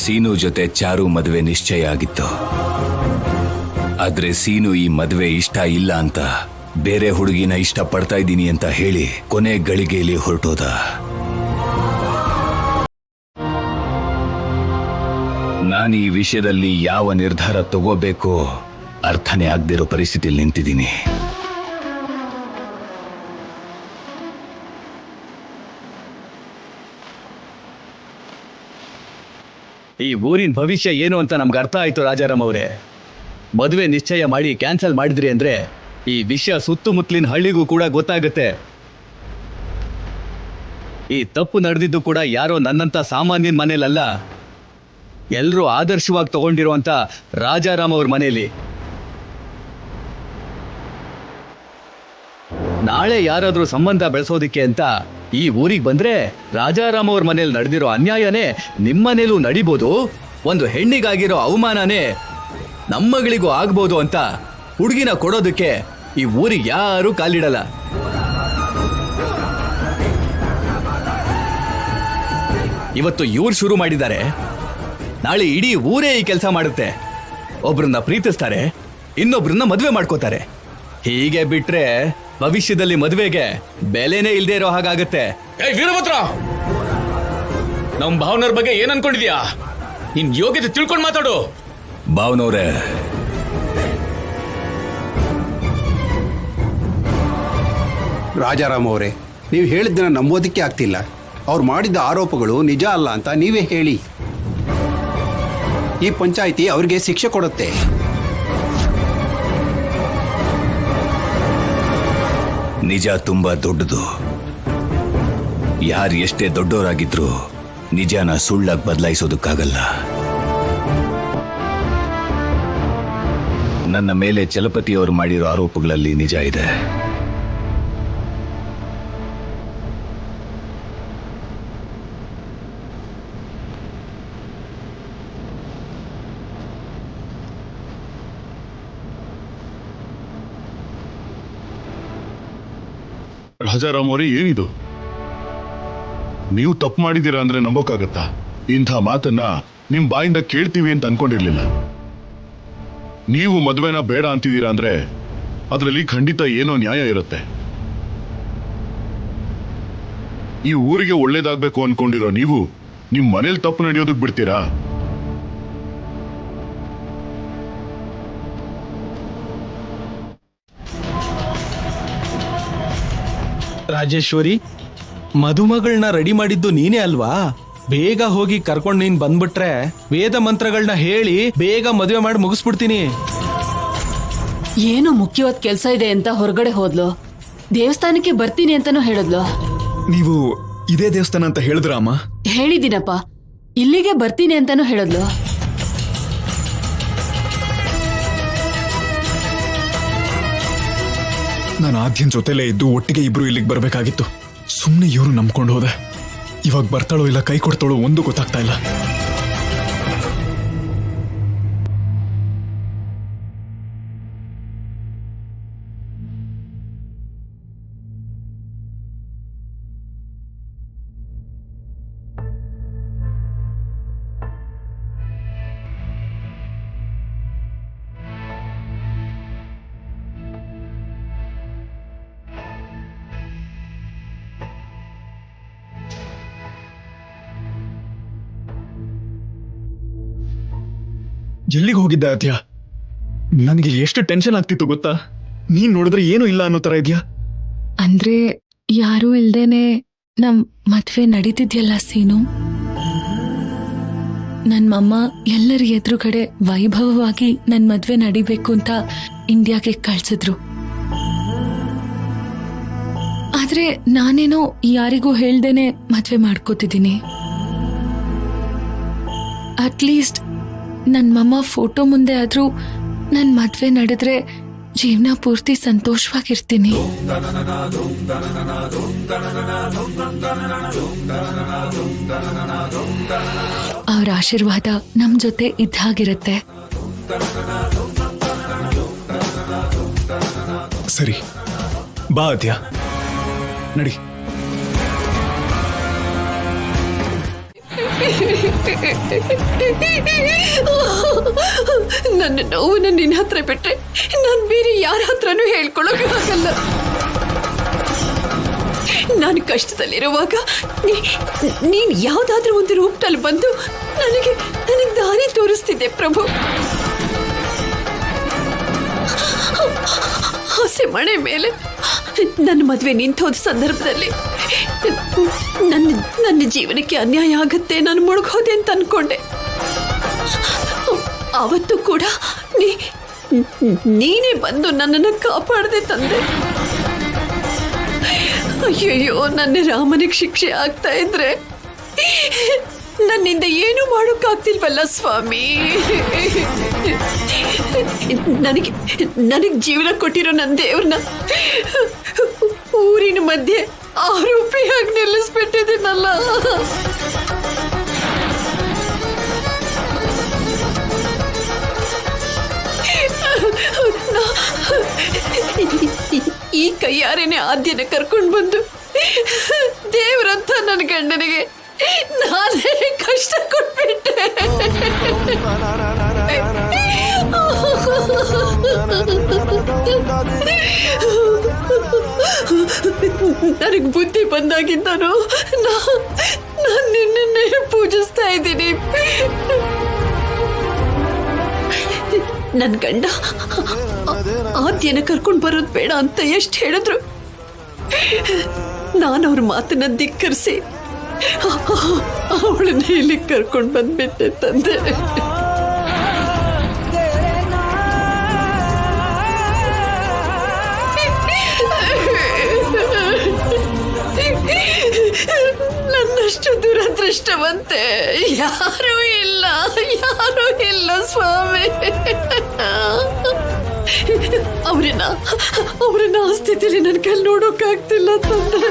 ಸೀನು ಜೊತೆ ಚಾರು ಮದುವೆ ನಿಶ್ಚಯ ಆಗಿತ್ತು. ಆದ್ರೆ ಸೀನು ಈ ಮದುವೆ ಇಷ್ಟ ಇಲ್ಲ ಅಂತ ಬೇರೆ ಹುಡುಗಿನ ಇಷ್ಟ ಪಡ್ತಾ ಇದ್ದೀನಿ ಅಂತ ಹೇಳಿ ಕೊನೆ ಗಳಿಗೆಯಲ್ಲಿ ಹೊರಟೋದ. ನಾನು ಈ ವಿಷಯದಲ್ಲಿ ಯಾವ ನಿರ್ಧಾರ ತಗೋಬೇಕೋ ಅರ್ಥನೇ ಆಗದಿರೋ ಪರಿಸ್ಥಿತಿಯಲ್ಲಿ ನಿಂತಿದ್ದೀನಿ. ಈ ಊರಿನ ಭವಿಷ್ಯ ಏನು ಅಂತ ನಮ್ಗೆ ಅರ್ಥ ಆಯ್ತು ರಾಜಾರಾಮ್ ಅವರೇ. ಮದುವೆ ನಿಶ್ಚಯ ಮಾಡಿ ಕ್ಯಾನ್ಸಲ್ ಮಾಡಿದ್ರಿ ಅಂದ್ರೆ ಈ ವಿಷಯ ಸುತ್ತಮುತ್ತಲಿನ ಹಳ್ಳಿಗೂ ಕೂಡ ಗೊತ್ತಾಗುತ್ತೆ. ಈ ತಪ್ಪು ನಡೆದಿದ್ದು ಕೂಡ ಯಾರೋ ನನ್ನಂತ ಸಾಮಾನ್ಯನ ಮನೇಲಲ್ಲ, ಎಲ್ಲರೂ ಆದರ್ಶವಾಗಿ ತಗೊಂಡಿರುವಂತ ರಾಜಾರಾಮ್ ಅವ್ರ ಮನೆಯಲ್ಲಿ. ನಾಳೆ ಯಾರಾದ್ರೂ ಸಂಬಂಧ ಬೆಳೆಸೋದಿಕ್ಕೆ ಅಂತ ಈ ಊರಿಗೆ ಬಂದ್ರೆ ರಾಜಾರಾಮ್ ಅವ್ರ ಮನೇಲಿ ನಡೆದಿರೋ ಅನ್ಯಾಯನೇ ನಿಮ್ಮನೇಲೂ ನಡಿಬೋದು, ಒಂದು ಹೆಣ್ಣಿಗಾಗಿರೋ ಅವಮಾನನೇ ನಮ್ಮಗಳಿಗೂ ಆಗ್ಬೋದು ಅಂತ ಹುಡುಗಿನ ಕೊಡೋದಕ್ಕೆ ಈ ಊರಿಗೆ ಯಾರೂ ಕಾಲಿಡಲ್ಲ. ಇವತ್ತು ಇವ್ರು ಶುರು ಮಾಡಿದ್ದಾರೆ, ನಾಳೆ ಇಡೀ ಊರೇ ಈ ಕೆಲಸ ಮಾಡುತ್ತೆ. ಒಬ್ರನ್ನ ಪ್ರೀತಿಸ್ತಾರೆ, ಇನ್ನೊಬ್ರನ್ನ ಮದುವೆ ಮಾಡ್ಕೋತಾರೆ. ಹೀಗೆ ಬಿಟ್ರೆ ಭವಿಷ್ಯದಲ್ಲಿ ಮದುವೆಗೆ ಬೆಲೆನೇ ಇಲ್ದೇ ಇರೋ ಹಾಗಾಗತ್ತೆ. ವೀರಭದ್ರ, ನಮ್ ಭಾವನವ್ರ ಬಗ್ಗೆ ಏನ್ ಅನ್ಕೊಂಡಿದ್ಯಾ? ನಿನ್ ಯೋಗ್ಯತೆ ತಿಳ್ಕೊಂಡು ಮಾತಾಡು. ಭಾವನವ್ರೆ, ರಾಜಾರಾಮ್ ಅವರೇ, ನೀವು ಹೇಳಿದ್ದನ್ನ ನಂಬೋದಕ್ಕೆ ಆಗ್ತಿಲ್ಲ. ಅವ್ರು ಮಾಡಿದ್ದ ಆರೋಪಗಳು ನಿಜ ಅಲ್ಲ ಅಂತ ನೀವೇ ಹೇಳಿ. ಈ ಪಂಚಾಯಿತಿ ಅವ್ರಿಗೆ ಶಿಕ್ಷೆ ಕೊಡುತ್ತೆ. ನಿಜ ತುಂಬಾ ದೊಡ್ಡದು. ಯಾರು ಎಷ್ಟೇ ದೊಡ್ಡವರಾಗಿದ್ರು ನಿಜನ ಸುಳ್ಳಾಗಿ ಬದಲಾಯಿಸೋದಕ್ಕಾಗಲ್ಲ. ನನ್ನ ಮೇಲೆ ಚಲಪತಿಯವರು ಮಾಡಿರೋ ಆರೋಪಗಳಲ್ಲಿ ನಿಜ ಇದೆ. ರಾಜಾರಾಮ್ ಅವರೇ, ಏನಿದು? ನೀವು ತಪ್ಪು ಮಾಡಿದ್ದೀರಾ ಅಂದ್ರೆ ನಂಬೋಕ್ಕಾಗತ್ತಾ? ಇಂಥ ಮಾತನ್ನ ನಿಮ್ ಬಾಯಿಂದ ಕೇಳ್ತೀವಿ ಅಂತ ಅನ್ಕೊಂಡಿರ್ಲಿಲ್ಲ. ನೀವು ಮದುವೆನ ಬೇಡ ಅಂತಿದ್ದೀರಾ ಅಂದ್ರೆ ಅದರಲ್ಲಿ ಖಂಡಿತ ಏನೋ ನ್ಯಾಯ ಇರುತ್ತೆ. ಈ ಊರಿಗೆ ಒಳ್ಳೇದಾಗ್ಬೇಕು ಅನ್ಕೊಂಡಿರೋ ನೀವು ನಿಮ್ ಮನೇಲಿ ತಪ್ಪು ನಡೆಯೋದಕ್ ಬಿಡ್ತೀರಾ? ರಾಜೇಶ್ವರಿ, ಮದುಮಗಳನ್ನ ರೆಡಿ ಮಾಡಿದ್ದು ನೀನೇ ಅಲ್ವಾ? ಬೇಗ ಹೋಗಿ ಕರ್ಕೊಂಡು ನೀನ್ ಬಂದ್ಬಿಟ್ರೆ ವೇದ ಮಂತ್ರಗಳನ್ನ ಹೇಳಿ ಬೇಗ ಮದುವೆ ಮಾಡಿ ಮುಗಿಸ್ಬಿಡ್ತೀನಿ. ಏನೋ ಮುಖ್ಯವಾದ ಕೆಲಸ ಇದೆ ಅಂತ ಹೊರಗಡೆ ಹೋದ್ಲು. ದೇವಸ್ಥಾನಕ್ಕೆ ಬರ್ತೀನಿ ಅಂತಾನೂ ಹೇಳಿದ್ಲು. ನೀವು ಇದೇ ದೇವಸ್ಥಾನ ಅಂತ ಹೇಳಿದ್ರ ಅಮ್ಮ? ಹೇಳಿದ್ದೀನಪ್ಪ, ಇಲ್ಲಿಗೆ ಬರ್ತೀನಿ ಅಂತಾನೂ ಹೇಳಿದ್ಲು. ನಾನು ಆದ್ಯನ್ ಜೊತೆಲೇ ಇದ್ದು ಒಟ್ಟಿಗೆ ಇಬ್ರು ಇಲ್ಲಿಗೆ ಬರ್ಬೇಕಾಗಿತ್ತು. ಸುಮ್ಮನೆ ಇವ್ರು ನಂಬ್ಕೊಂಡು ಹೋದೆ. ಇವಾಗ ಬರ್ತಾಳೋ ಇಲ್ಲ ಕೈ ಕೊಡ್ತಾಳೋ ಒಂದು ಗೊತ್ತಾಗ್ತಾ ಇಲ್ಲ. ಎಲ್ಲಿಗೆ ಹೋಗಿದ್ದೆ ಅತ್ಯ? ನನಗೆ ಎಷ್ಟು ಟೆನ್ಷನ್ ಆಗ್ತಿತ್ತು ಗೊತ್ತಾ? ನೀನ್ ನೋಡಿದ್ರೆ ಏನು ಇಲ್ಲ ಅನ್ನೋ ತರ ಇದೆಯಾ? ಅಂದ್ರೆ ಯಾರೂ ಇಲ್ದೇನೆ ನಮ್ ಮದ್ವೆ ನಡೀತಿದ್ಯಲ್ಲ ಸೀನು. ನನ್ ಮಮ್ಮ ಎಲ್ಲರ ಎದುರುಗಡೆ ವೈಭವವಾಗಿ ನನ್ ಮದ್ವೆ ನಡಿಬೇಕು ಅಂತ ಇಂಡಿಯಾಗೆ ಕಳ್ಸಿದ್ರು. ಆದ್ರೆ ನಾನೇನೋ ಯಾರಿಗೂ ಹೇಳ್ದೇನೆ ಮದ್ವೆ ಮಾಡ್ಕೋತಿದ್ದೀನಿ. ಅಟ್ಲೀಸ್ಟ್ ನನ್ ಮಮ್ಮ ಫೋಟೋ ಮುಂದೆ ಆದ್ರೂ ನನ್ ಮದ್ವೆ ನಡೆದ್ರೆ ಜೀವನ ಪೂರ್ತಿ ಸಂತೋಷವಾಗಿರ್ತೀನಿ. ಅವ್ರ ಆಶೀರ್ವಾದ ನಮ್ ಜೊತೆ ಇದ್ದಾಗಿರುತ್ತೆ. ಸರಿ, ಬಾ ಅತ್ಯ, ನಡಿ. ನನ್ನ ನೋವನ್ನು ನಿನ್ನ ಹತ್ರ ಬಿಟ್ರೆ ನಾನು ಬೇರೆ ಯಾರ ಹತ್ರನೂ ಹೇಳ್ಕೊಳಕ್ಕಾಗಲ್ಲ. ನಾನು ಕಷ್ಟದಲ್ಲಿರುವಾಗ ನೀನ್ ಯಾವ್ದಾದ್ರೂ ಒಂದು ರೂಪದಲ್ಲಿ ಬಂದು ನನಗೆ ದಾರಿ ತೋರಿಸ್ತಿದ್ದೆ ಪ್ರಭು. ಹಸೆ ಮಣೆ ಮೇಲೆ ನನ್ನ ಮದುವೆ ನಿಂತೋದ ಸಂದರ್ಭದಲ್ಲಿ ನನ್ನ ಜೀವನಕ್ಕೆ ಅನ್ಯಾಯ ಆಗತ್ತೆ, ನಾನು ಮುಳುಗೋದೆ ಅಂತ ಅನ್ಕೊಂಡೆ. ಅವತ್ತು ಕೂಡ ನೀನೇ ಬಂದು ನನ್ನನ್ನು ಕಾಪಾಡದೆ ತಂದೆ. ಅಯ್ಯಯ್ಯೋ, ನನ್ನ ರಾಮನಿಗೆ ಶಿಕ್ಷೆ ಆಗ್ತಾ ಇದ್ರೆ ನನ್ನಿಂದ ಏನು ಮಾಡೋಕ್ಕಾಗ್ತಿಲ್ವಲ್ಲ ಸ್ವಾಮಿ. ನನಗೆ ಜೀವನ ಕೊಟ್ಟಿರೋ ನನ್ನ ದೇವ್ರನ್ನ ಊರಿನ ಮಧ್ಯೆ ಆರೋಪಿಯಾಗಿ ನಿಲ್ಲಿಸ್ಬಿಟ್ಟಿದ್ದೀನಲ್ಲ. ಈ ಕೈಯಾರೇನೆ ಆದ್ಯನ ಕರ್ಕೊಂಡು ಬಂದು ದೇವರಂತ ನನ್ನ ಗಂಡನಿಗೆ ನಾನೇ ಕಷ್ಟ ಕೊಟ್ಬಿಟ್ಟೆ. ನನಗೆ ಬುದ್ಧಿ ಬಂದಾಗಿದ್ದಾನು ನಾನು ನಿನ್ನನ್ನೇ ಪೂಜಿಸ್ತಾ ಇದ್ದೀನಿ. ನನ್ನ ಗಂಡ ಆದ್ಯನ ಕರ್ಕೊಂಡು ಬರೋದು ಬೇಡ ಅಂತ ಎಷ್ಟು ಹೇಳಿದ್ರು ನಾನು ಅವ್ರ ಮಾತನ್ನ ಧಿಕ್ಕರಿಸಿ ಅವಳನ್ನ ಇಲ್ಲಿ ಕರ್ಕೊಂಡು ಬಂದ್ಬಿಟ್ಟೆ ತಂದೆ. ನನ್ನಷ್ಟು ದುರದೃಷ್ಟವಂತೆ ಯಾರೂ ಇಲ್ಲ ಸ್ವಾಮಿ. ಅವ್ರನ್ನ ಆ ಸ್ಥಿತಿಲಿ ನನ್ನ ಕೈಲಿ ನೋಡೋಕ್ಕಾಗ್ತಿಲ್ಲ ತಂದೆ.